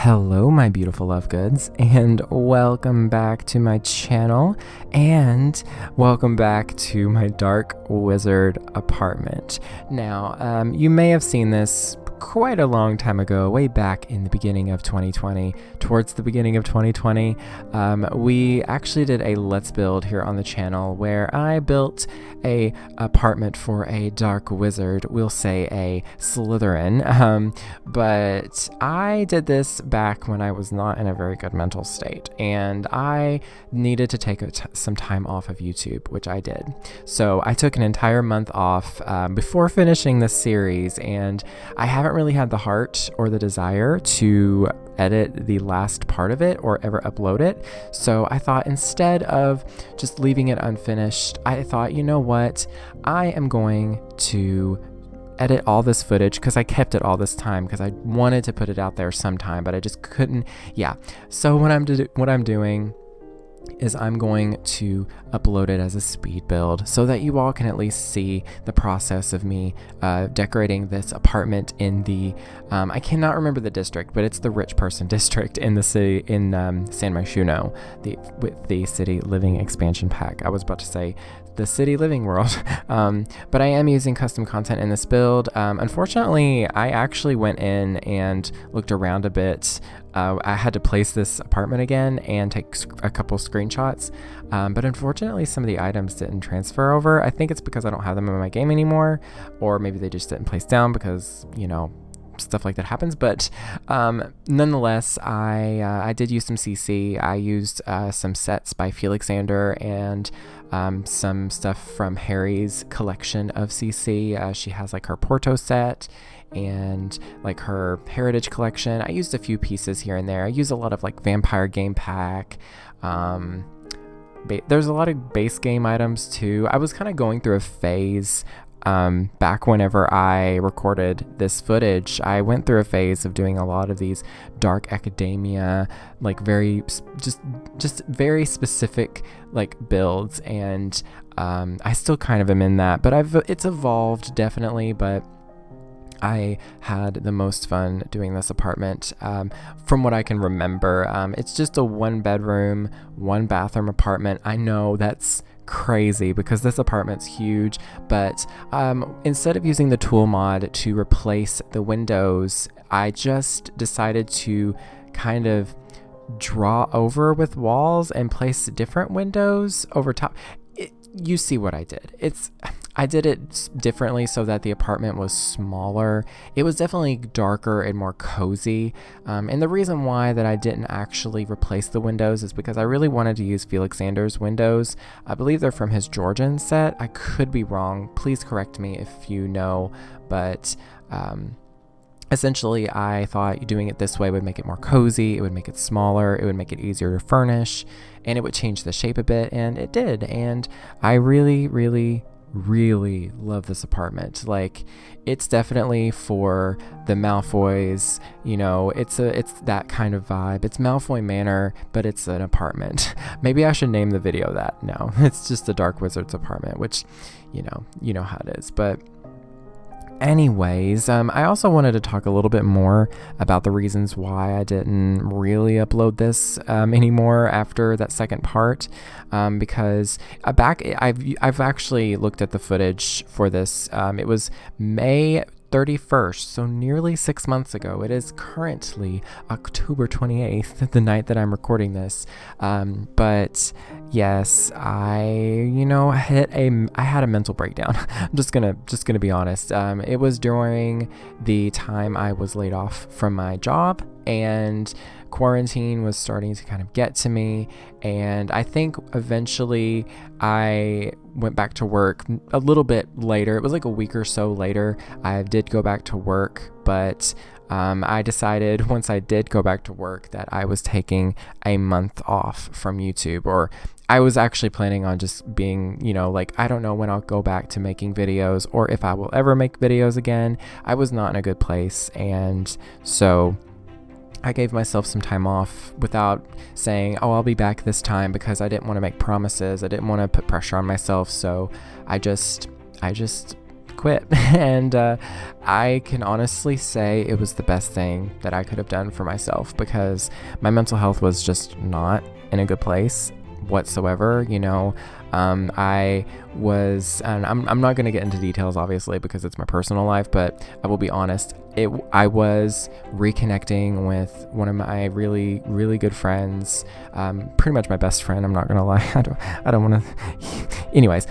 Hello, my beautiful love goods, and welcome back to my channel, and welcome back to my Dark Wizard apartment. Now, you may have seen this quite a long time ago, way back in the beginning of 2020. Towards the beginning of 2020, we actually did a Let's Build here on the channel where I built a apartment for a Dark Wizard, we'll say a Slytherin, but I did this back when I was not in a very good mental state, and I needed to take some time off of YouTube, which I did. So I took an entire month off before finishing this series, and I haven't really had the heart or the desire to edit the last part of it or ever upload it. So I thought, instead of just leaving it unfinished, I thought, you know what, I am going to edit all this footage, because I kept it all this time because I wanted to put it out there sometime, but I just couldn't. So what I'm doing is I'm going to upload it as a speed build so that you all can at least see the process of me decorating this apartment in the I cannot remember the district, but it's the rich person district in the city, in San Myshuno, with the city living expansion pack. I was about to say the city living world, but I am using custom content in this build. Unfortunately, I actually went in and looked around a bit. I had to place this apartment again and take a couple screenshots, but unfortunately some of the items didn't transfer over. I think it's because I don't have them in my game anymore, or maybe they just didn't place down because, you know, stuff like that happens. But nonetheless, I did use some CC. I used some sets by Felixander and some stuff from Harry's collection of CC. She has like her Porto set and like her heritage collection. I used a few pieces here and there. I used a lot of like vampire game pack. There's a lot of base game items too. I was kind of going through a phase back whenever I recorded this footage. I went through a phase of doing a lot of these dark academia, like very very specific like builds, and I still kind of am in that, but it's evolved definitely. But I had the most fun doing this apartment from what I can remember. It's just a 1-bedroom, 1-bathroom apartment. I know that's crazy because this apartment's huge, but instead of using the tool mod to replace the windows, I just decided to kind of draw over with walls and place different windows over top. You see what I did. I did it differently so that the apartment was smaller. It was definitely darker and more cozy. And the reason why that I didn't actually replace the windows is because I really wanted to use Felixander's windows. I believe they're from his Georgian set. I could be wrong. Please correct me if you know. But essentially, I thought doing it this way would make it more cozy. It would make it smaller. It would make it easier to furnish. And it would change the shape a bit. And it did. And I really, really love this apartment. Like, it's definitely for the Malfoys, you know, it's that kind of vibe. It's Malfoy Manor, but it's an apartment. Maybe I should name the video that. No, it's just a Dark Wizard's apartment, which, you know how it is. But anyways, I also wanted to talk a little bit more about the reasons why I didn't really upload this anymore after that second part, because I've actually looked at the footage for this. It was May 31st, so nearly 6 months ago. It is currently October 28th, the night that I'm recording this. But yes, I had a mental breakdown. I'm just gonna be honest. It was during the time I was laid off from my job, and quarantine was starting to kind of get to me, and I think eventually I went back to work a little bit later. It was like a week or so later. I did go back to work, but I decided once I did go back to work that I was taking a month off from YouTube, or I was actually planning on just being, like, I don't know when I'll go back to making videos or if I will ever make videos again. I was not in a good place, and so I gave myself some time off without saying, oh, I'll be back this time, because I didn't want to make promises. I didn't want to put pressure on myself. So I just quit. And I can honestly say it was the best thing that I could have done for myself, because my mental health was just not in a good place whatsoever. I was, and I'm not going to get into details obviously because it's my personal life, but I will be honest, I was reconnecting with one of my really, really good friends, pretty much my best friend. I'm not going to lie. I don't want to, anyways,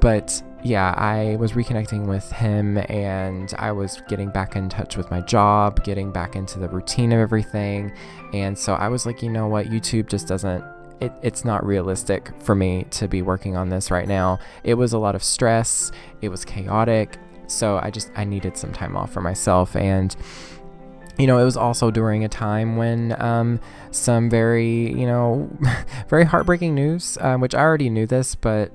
but yeah, I was reconnecting with him, and I was getting back in touch with my job, getting back into the routine of everything. And so I was like, you know what, YouTube just doesn't, it's not realistic for me to be working on this right now. It was a lot of stress. It was chaotic. So I needed some time off for myself. And, it was also during a time when some very, very heartbreaking news, which I already knew this, but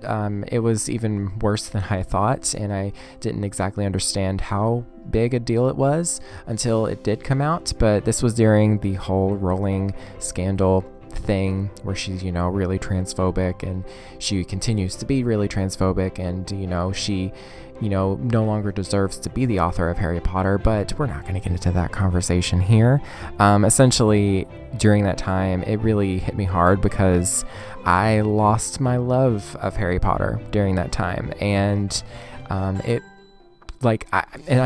it was even worse than I thought. And I didn't exactly understand how big a deal it was until it did come out. But this was during the whole Rolling scandal thing, where she's really transphobic, and she continues to be really transphobic, and she no longer deserves to be the author of Harry Potter. But we're not going to get into that conversation here. Essentially, during that time, it really hit me hard because I lost my love of Harry Potter during that time. And I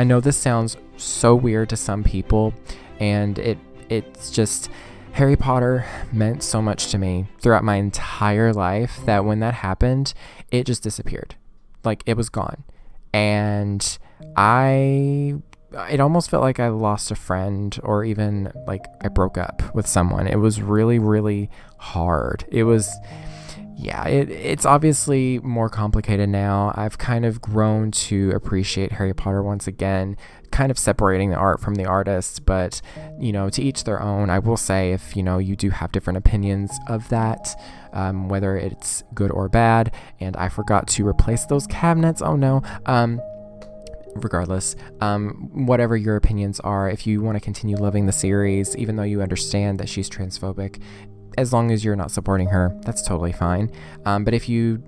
know this sounds so weird to some people, and it's just, Harry Potter meant so much to me throughout my entire life that when that happened, it just disappeared. Like, it was gone. And it almost felt like I lost a friend, or even like I broke up with someone. It was really, really hard. It was, yeah, it's obviously more complicated now. I've kind of grown to appreciate Harry Potter once again, kind of separating the art from the artist, but to each their own. I will say, if you do have different opinions of that, whether it's good or bad, and I forgot to replace those cabinets, oh no, regardless, whatever your opinions are, if you want to continue loving the series, even though you understand that she's transphobic, as long as you're not supporting her, that's totally fine. But if you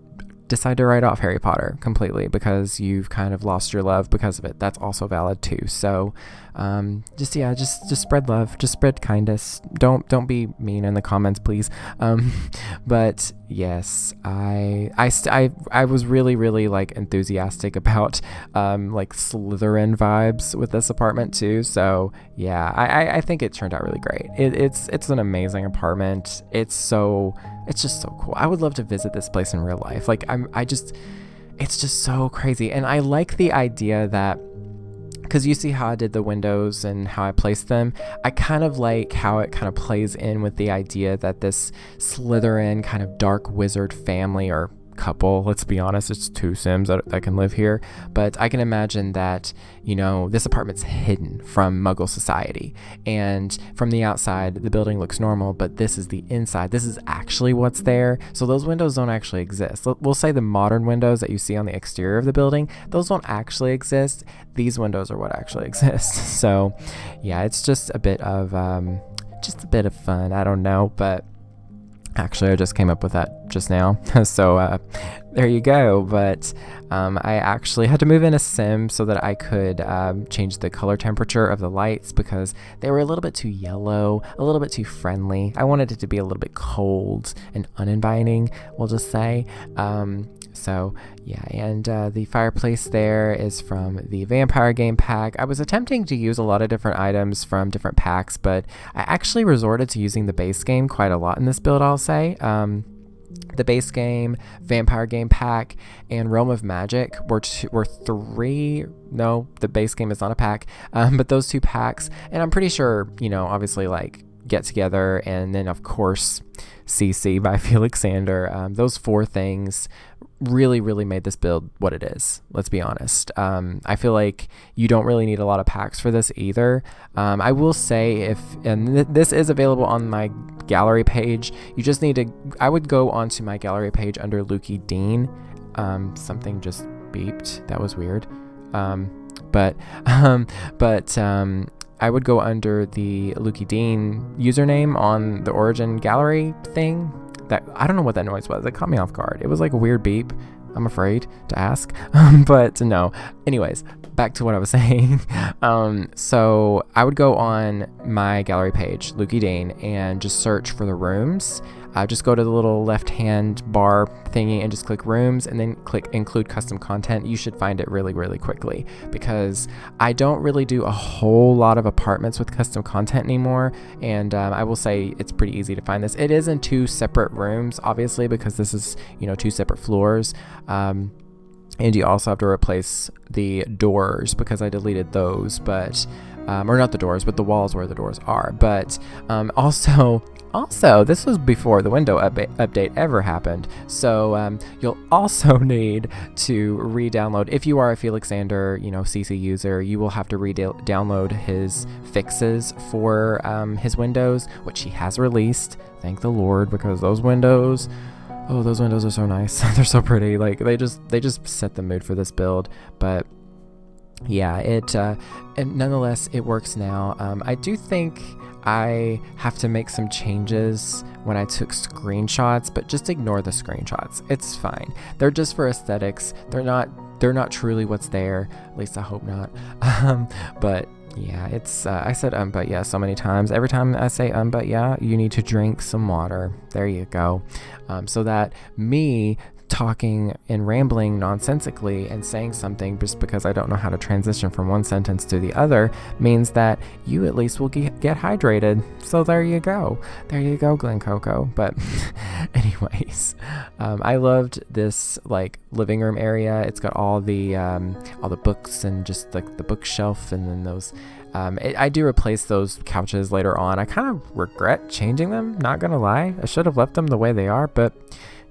decide to write off Harry Potter completely because you've kind of lost your love because of it, that's also valid too. So just spread love, just spread kindness. Don't be mean in the comments, please. But yes, I was really, really like enthusiastic about like Slytherin vibes with this apartment too. So yeah, I think it turned out really great. It's an amazing apartment. It's just so cool. I would love to visit this place in real life. Like it's just so crazy. And I like the idea that, because you see how I did the windows and how I placed them, I kind of like how it kind of plays in with the idea that this Slytherin kind of dark wizard family, or couple, let's be honest, it's two Sims that can live here, but I can imagine that this apartment's hidden from Muggle society, and from the outside the building looks normal, but this is the inside, this is actually what's there. So those windows don't actually exist. We'll say the modern windows that you see on the exterior of the building, those don't actually exist. These windows are what actually exist. So yeah, it's just a bit of fun. I don't know, but actually, I just came up with that just now. So there you go. But I actually had to move in a sim so that I could change the color temperature of the lights, because they were a little bit too yellow, a little bit too friendly. I wanted it to be a little bit cold and uninviting, we'll just say. So yeah, and the fireplace there is from the Vampire game pack. I was attempting to use a lot of different items from different packs, but I actually resorted to using the base game quite a lot in this build, I'll say. The base game, Vampire game pack, and Realm of Magic were three. No, the base game is not a pack, but those two packs. And I'm pretty sure, obviously, like Get Together, and then of course CC by Felixander. Those four things really, really made this build what it is. Let's be honest. I feel like you don't really need a lot of packs for this either. I will say, this is available on my gallery page, you just need to, I would go onto my gallery page under lukeydean. Something just beeped. That was weird. But I would go under the lukeydean username on the origin gallery thing. That, I don't know what that noise was. It caught me off guard. It was like a weird beep. I'm afraid to ask. But no. Anyways, back to what I was saying. So I would go on my gallery page, lukeydean, and just search for the rooms. Just go to the little left-hand bar thingy and just click rooms, and then click include custom content. You should find it really, really quickly, because I don't really do a whole lot of apartments with custom content anymore. And I will say it's pretty easy to find this. It is in 2 separate rooms, obviously, because this is, 2 separate floors. And you also have to replace the doors, because I deleted those, but or not the doors, but the walls where the doors are. But also, this was before the window update ever happened, so you'll also need to re-download. If you are a Felixander, CC user, you will have to re-download his fixes for his windows, which he has released. Thank the Lord, because those windows are so nice. They're so pretty. Like they just set the mood for this build. But yeah, and nonetheless, it works now. I do think I have to make some changes when I took screenshots, but just ignore the screenshots. It's fine. They're just for aesthetics. They're not truly what's there. At least I hope not. But yeah, it's I said but yeah so many times. Every time I say but yeah, you need to drink some water. There you go. So that me talking and rambling nonsensically and saying something just because I don't know how to transition from one sentence to the other means that you at least will get hydrated. So there you go, Glen Coco. But anyways, I loved this like living room area. It's got all the books and just like the bookshelf, and then those I do replace those couches later on. I kind of regret changing them, not gonna lie. I should have left them the way they are, but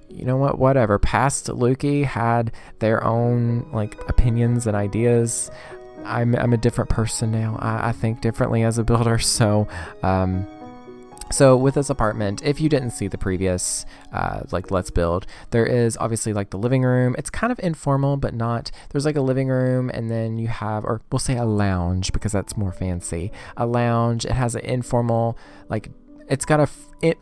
you know what, whatever. Past Lukey had their own like opinions and ideas. I'm a different person now. I think differently as a builder. So so with this apartment, if you didn't see the previous like Let's Build, there is obviously like the living room. It's kind of informal, but not. There's like a living room, and then you have, or we'll say a lounge because that's more fancy. A lounge. It has an informal, like it's got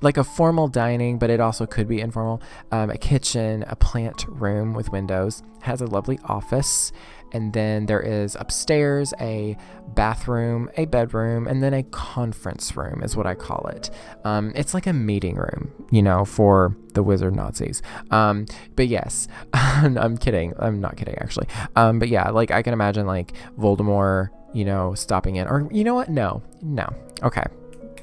like a formal dining, but it also could be informal. A kitchen, a plant room with windows. It has a lovely office. And then there is upstairs a bathroom, a bedroom, and then a conference room is what I call it. It's like a meeting room, for the wizard Nazis. But yes, I'm kidding. I'm not kidding, actually. But yeah, like I can imagine like Voldemort, stopping in, or you know what? No. Okay.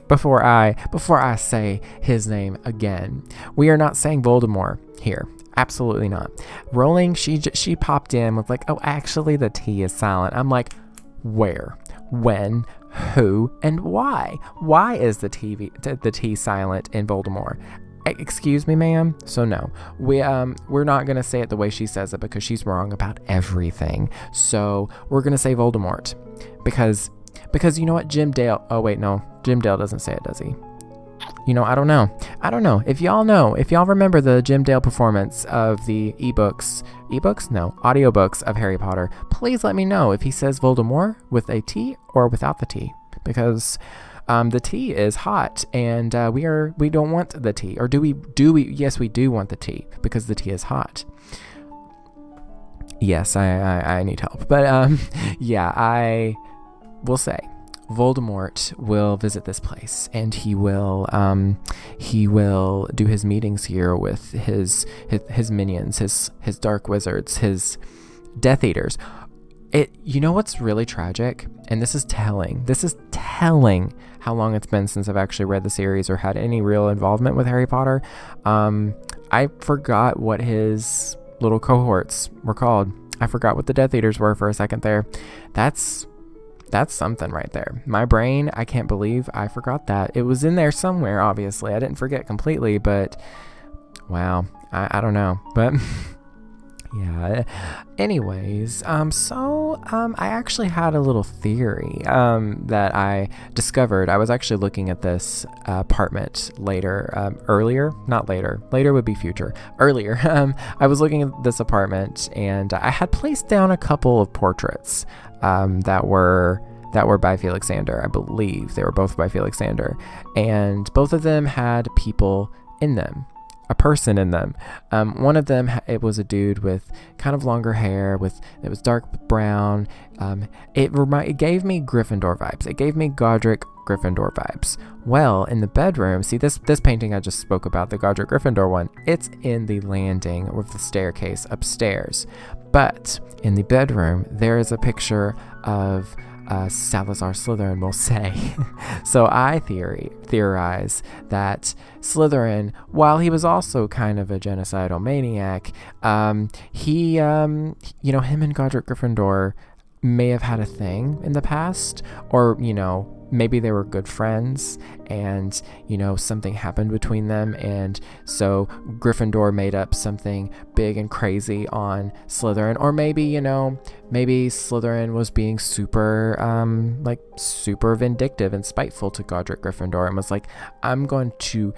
Before I say his name again, we are not saying Voldemort here. Absolutely not. Rowling, she popped in with like, oh, actually the T is silent. I'm like, where, when, who, and why? Why is the T silent in Voldemort? Excuse me, ma'am. So no, we're not gonna say it the way she says it, because she's wrong about everything. So we're gonna say Voldemort because you know what, Jim Dale. Oh wait, no, Jim Dale doesn't say it, does he? I don't know. If y'all remember the Jim Dale performance of the audiobooks of Harry Potter, please let me know if he says Voldemort with a T or without the T, because the T is hot, and we don't want the T, or do we? Yes, we do want the T, because the T is hot. Yes, I need help, but yeah, I will say Voldemort will visit this place, and he will do his meetings here with his minions, his dark wizards, his Death Eaters. You know what's really tragic, and this is telling how long it's been since I've actually read the series or had any real involvement with Harry Potter. I forgot what his little cohorts were called. I forgot what the Death Eaters were for a second there. That's something right there. My brain, I can't believe I forgot that. It was in there somewhere, obviously. I didn't forget completely, but wow, I don't know. But yeah. Anyways, I actually had a little theory that I discovered. I was actually looking at this apartment earlier. Not later. Later would be future. Earlier. I was looking at this apartment, and I had placed down a couple of portraits that were by Felixander. I believe they were both by Felixander, and both of them had people in them. a person in them. One of them, it was a dude with kind of longer hair, it was dark brown. It gave me Gryffindor vibes. It gave me Godric Gryffindor vibes. Well, in the bedroom, see this painting I just spoke about, the Godric Gryffindor one, it's in the landing with the staircase upstairs. But in the bedroom, there is a picture of Salazar Slytherin, will say. So I theorize that Slytherin, while he was also kind of a genocidal maniac, him and Godric Gryffindor may have had a thing in the past, or maybe they were good friends and something happened between them, and so Gryffindor made up something big and crazy on Slytherin. Or maybe Slytherin was being super vindictive and spiteful to Godric Gryffindor and was like, I'm going to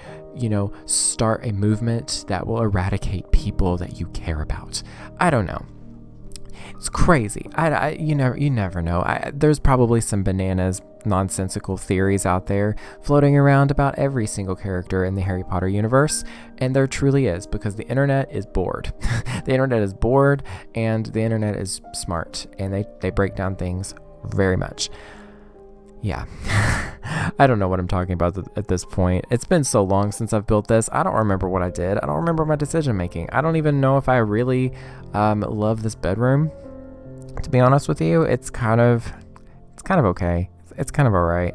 start a movement that will eradicate people that you care about. I don't know. It's crazy. You never know. There's probably some bananas, nonsensical theories out there floating around about every single character in the Harry Potter universe, and there truly is, because the internet is bored. The internet is bored, and the internet is smart, and they break down things very much. Yeah. I don't know what I'm talking about at this point. It's been so long since I've built this. I don't remember what I did. I don't remember my decision making. I don't even know if I really love this bedroom. To be honest with you, it's kind of okay. It's kind of all right.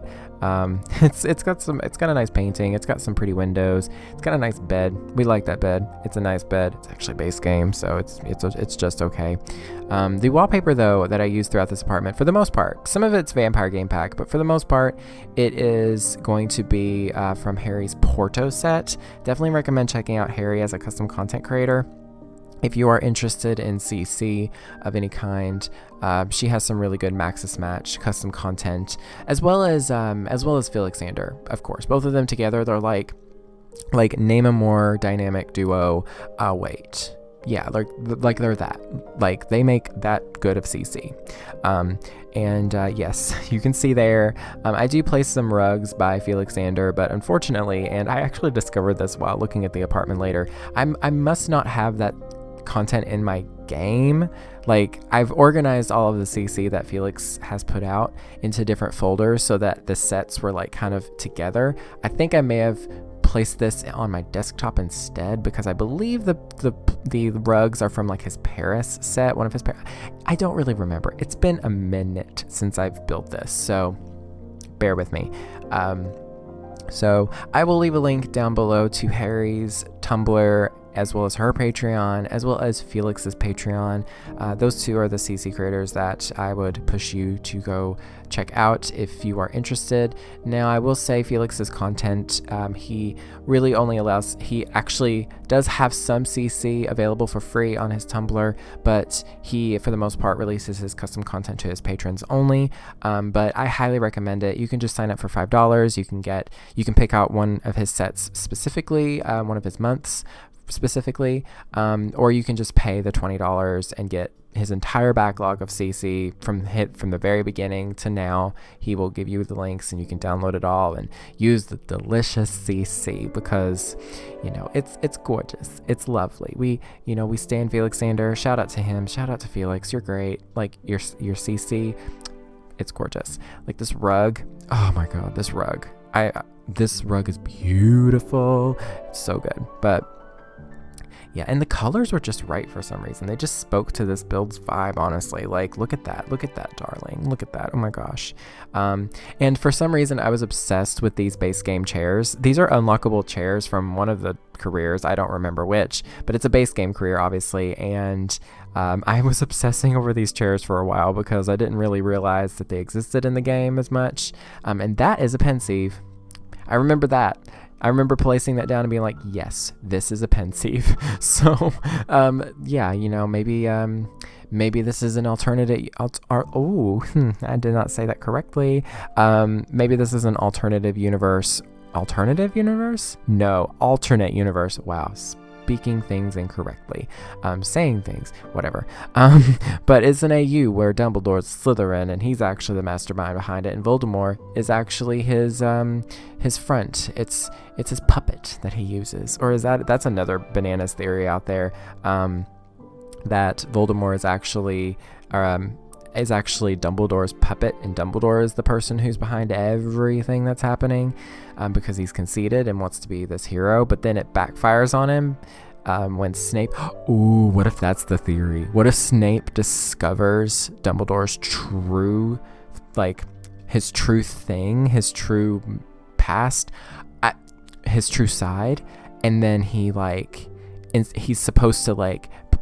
It's got a nice painting. It's got some pretty windows. It's got a nice bed. We like that bed. It's a nice bed. It's actually base game, so it's just okay. The wallpaper though that I use throughout this apartment, for the most part, some of it's Vampire Game Pack, but for the most part, it is going to be from Harry's Porto set. Definitely recommend checking out Harry as a custom content creator. If you are interested in CC of any kind, she has some really good Maxis Match custom content, as well as Felixander, of course. Both of them together, they're like name a more dynamic duo. Wait, yeah, like they're that. Like they make that good of CC. Yes, you can see there, I do place some rugs by Felixander, but unfortunately, and I actually discovered this while looking at the apartment later, I must not have that content in my game. Like, I've organized all of the CC that Felix has put out into different folders so that the sets were like kind of together. I think I may have placed this on my desktop instead, because I believe the rugs are from like his Paris set, one of his I don't really remember. It's been a minute since I've built this, so bear with me. So I will leave a link down below to Harry's Tumblr, as well as her Patreon, as well as Felix's Patreon. Those two are the CC creators that I would push you to go check out if you are interested. Now, I will say Felix's content, he really only allows, he actually does have some CC available for free on his Tumblr, but he, for the most part, releases his custom content to his patrons only. But I highly recommend it. You can just sign up for $5. You can pick out one of his sets specifically, one of his months specifically, or you can just pay the $20 and get his entire backlog of CC from the very beginning to now. He will give you the links and you can download it all and use the delicious CC, because it's gorgeous, it's lovely. We stand Felixander. Shout out to him, shout out to Felix, you're great. Like your CC, it's gorgeous. Like this rug, oh my god, this rug is beautiful. It's so good. But yeah, and the colors were just right for some reason. They just spoke to this build's vibe, honestly. Like, look at that, darling. Look at that, oh my gosh. And for some reason, I was obsessed with these base game chairs. These are unlockable chairs from one of the careers, I don't remember which, but it's a base game career, obviously. And I was obsessing over these chairs for a while because I didn't really realize that they existed in the game as much. And that is a pensieve. I remember that. I remember placing that down and being like, yes, this is a pensieve. So, yeah, maybe this is an alternative. I did not say that correctly. Maybe this is an alternative universe. Alternative universe? No, alternate universe. Wow, speaking things incorrectly, saying things, whatever. But it's an AU where Dumbledore's Slytherin, and he's actually the mastermind behind it, and Voldemort is actually his front. It's his puppet that he uses, or that's another bananas theory out there, that Voldemort is actually Dumbledore's puppet, and Dumbledore is the person who's behind everything that's happening, because he's conceited and wants to be this hero, but then it backfires on him when Snape... Ooh, what if that's the theory? What if Snape discovers Dumbledore's true, his true thing, his true past, his true side, and then he's supposed to,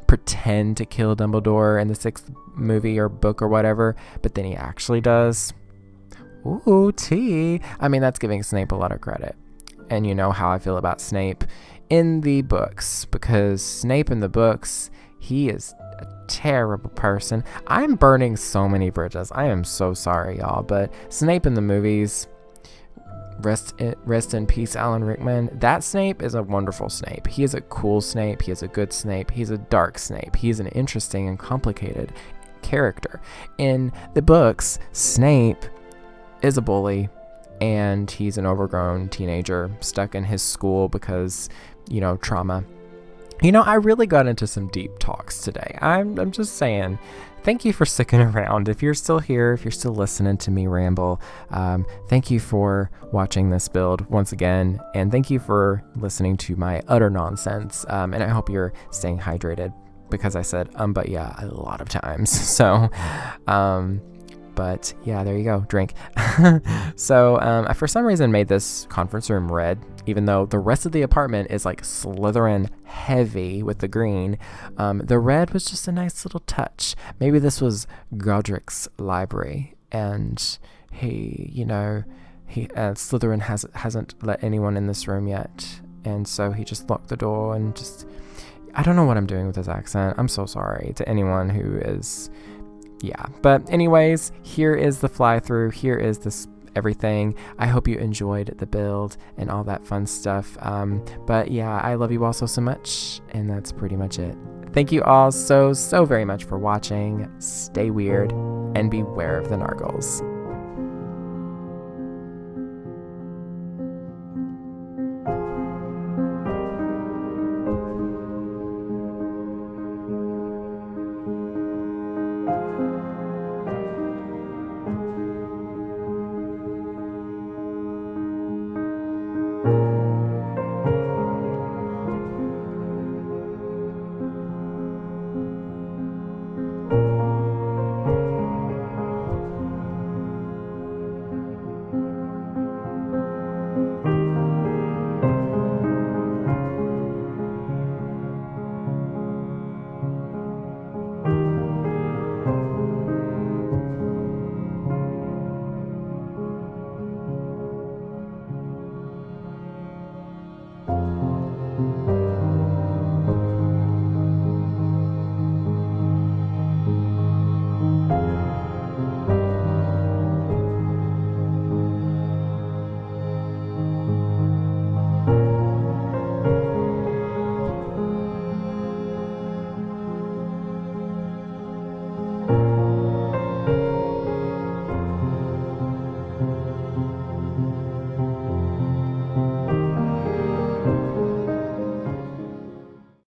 pretend to kill Dumbledore in the 6th movie or book or whatever, but then he actually does. Ooh, tea. I mean, that's giving Snape a lot of credit. And you know how I feel about Snape in the books, because Snape in the books, he is a terrible person. I'm burning so many bridges. I am so sorry, y'all, but Snape in the movies, rest in peace, Alan Rickman. That Snape is a wonderful Snape. He is a cool Snape. He is a good Snape. He's a dark Snape. He's an interesting and complicated character. In the books, Snape is a bully, and he's an overgrown teenager stuck in his school because, trauma. I really got into some deep talks today. I'm just saying. Thank you for sticking around. If you're still here, if you're still listening to me ramble, thank you for watching this build once again, and thank you for listening to my utter nonsense, and I hope you're staying hydrated, because I said but yeah a lot of times. So but yeah, there you go, drink. So I for some reason made this conference room red, even though the rest of the apartment is Slytherin heavy with the green. The red was just a nice little touch. Maybe this was Godric's library, and Slytherin hasn't let anyone in this room yet, and so he just locked the door and just... I don't know what I'm doing with his accent. I'm so sorry to anyone who is... Yeah, but anyways, here is the fly through. Here is this everything. I hope you enjoyed the build and all that fun stuff. But yeah, I love you all so much, and that's pretty much it. Thank you all so very much for watching. Stay weird and beware of the Nargles.